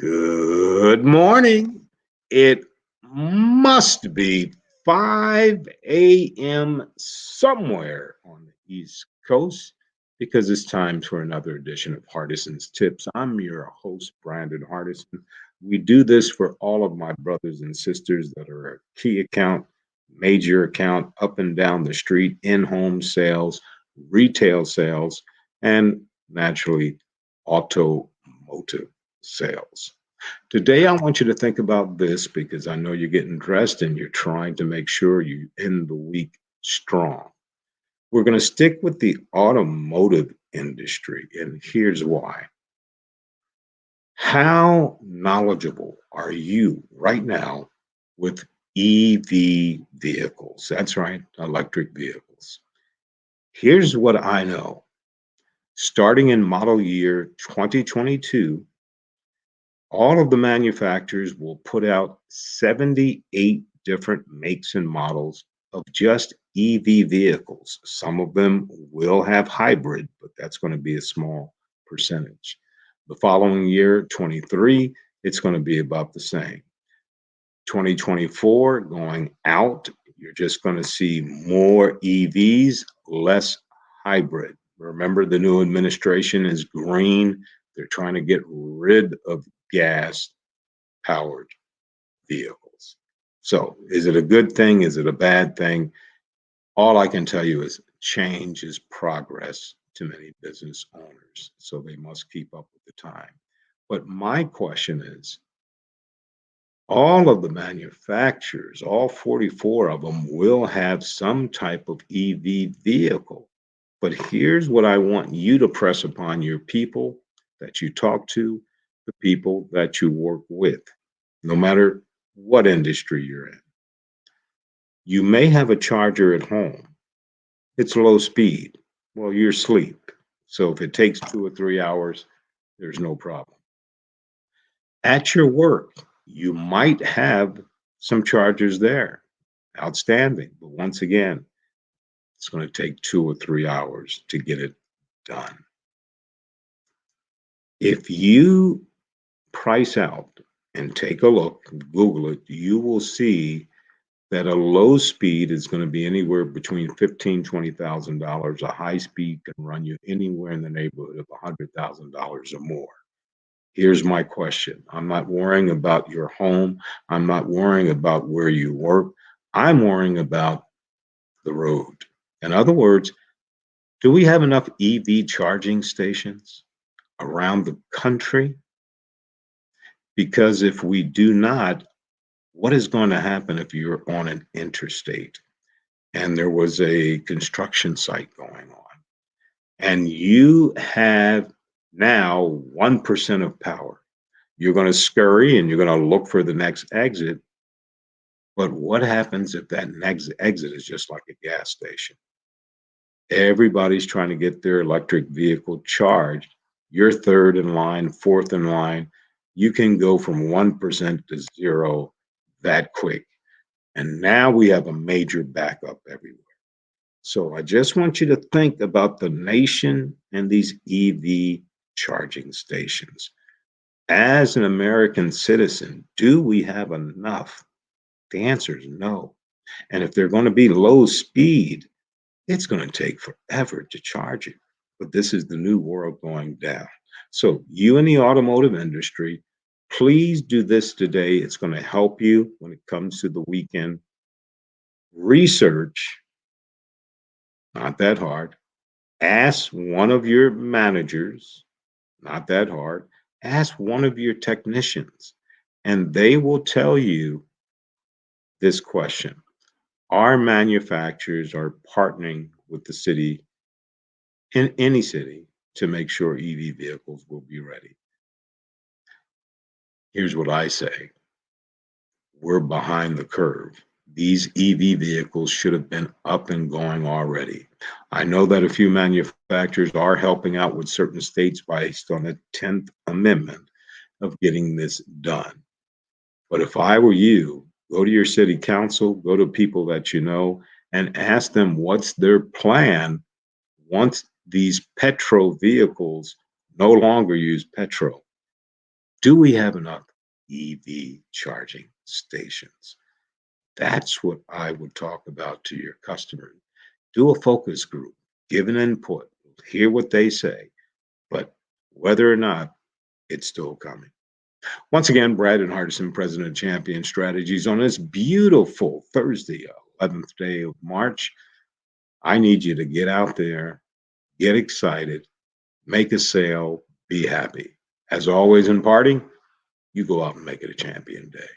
Good morning. It must be 5 a.m. somewhere on the East Coast because it's time for another edition of Hardison'S Tips. I'm your host, Brandon Hardison. We do this for all of my brothers and sisters that are a key account, major account, up and down the street, in home sales, retail sales, and naturally, automotive sales. Today, I want you to think about this because I know you're getting dressed and you're trying to make sure you end the week strong. We're going to stick with the automotive industry, and here's why. How knowledgeable are you right now with EV vehicles? That's right, electric vehicles. Here's what I know. Starting in model year 2022, all of the manufacturers will put out 78 different makes and models of just EV vehicles. Some of them will have hybrid, but that's going to be a small percentage. The following year, 23, it's going to be about the same. 2024 going out, you're just going to see more EVs, less hybrid. Remember, the new administration is green. They're trying to get rid of gas powered vehicles. So, is it a good thing? Is it a bad thing? All I can tell you is change is progress to many business owners. So, they must keep up with the time. But my question is, all of the manufacturers, all 44 of them, will have some type of EV vehicle. But here's what I want you to press upon your people that you talk to, the people that you work with, no matter what industry you're in. You may have a charger at home, it's low speed. Well, you're asleep. So if it takes 2 or 3 hours, there's no problem. At your work, you might have some chargers there. Outstanding. But once again, it's going to take 2 or 3 hours to get it done. If you price out and take a look, Google it, you will see that a low speed is going to be anywhere between $15,000 to $20,000. A high speed can run you anywhere in the neighborhood of $100,000 or more. Here's my question. I'm not worrying about your home. I'm not worrying about where you work. I'm worrying about the road. In other words, do we have enough EV charging stations around the country? Because if we do not, what is going to happen if you're on an interstate and there was a construction site going on and you have now 1% of power? You're going to scurry and you're going to look for the next exit. But what happens if that next exit is just like a gas station? Everybody's trying to get their electric vehicle charged. You're third in line, fourth in line. You can go from 1% to zero that quick. And now we have a major backup everywhere. So I just want you to think about the nation and these EV charging stations. As an American citizen, do we have enough? The answer is no. And if they're going to be low speed, it's going to take forever to charge it. But this is the new world going down. So, you in the automotive industry, please do this today. It's going to help you when it comes to the weekend. Research, not that hard. Ask one of your managers, not that hard. Ask one of your technicians, and they will tell you this question. Our manufacturers are partnering with the city, in any city, to make sure EV vehicles will be ready. Here's what I say. We're behind the curve. These EV vehicles should have been up and going already. I know that a few manufacturers are helping out with certain states based on the 10th Amendment of getting this done. But if I were you, go to your city council, go to people that you know, and ask them what's their plan once these petrol vehicles no longer use petrol. Do we have enough EV charging stations? That's what I would talk about to your customer. Do a focus group, give an input, hear what they say, but whether or not it's still coming. Once again, Brad and Hardison, President of Champion Strategies, on this beautiful Thursday, 11th day of March. I need you to get out there, get excited, make a sale, be happy. As always in parting, you go out and make it a champion day.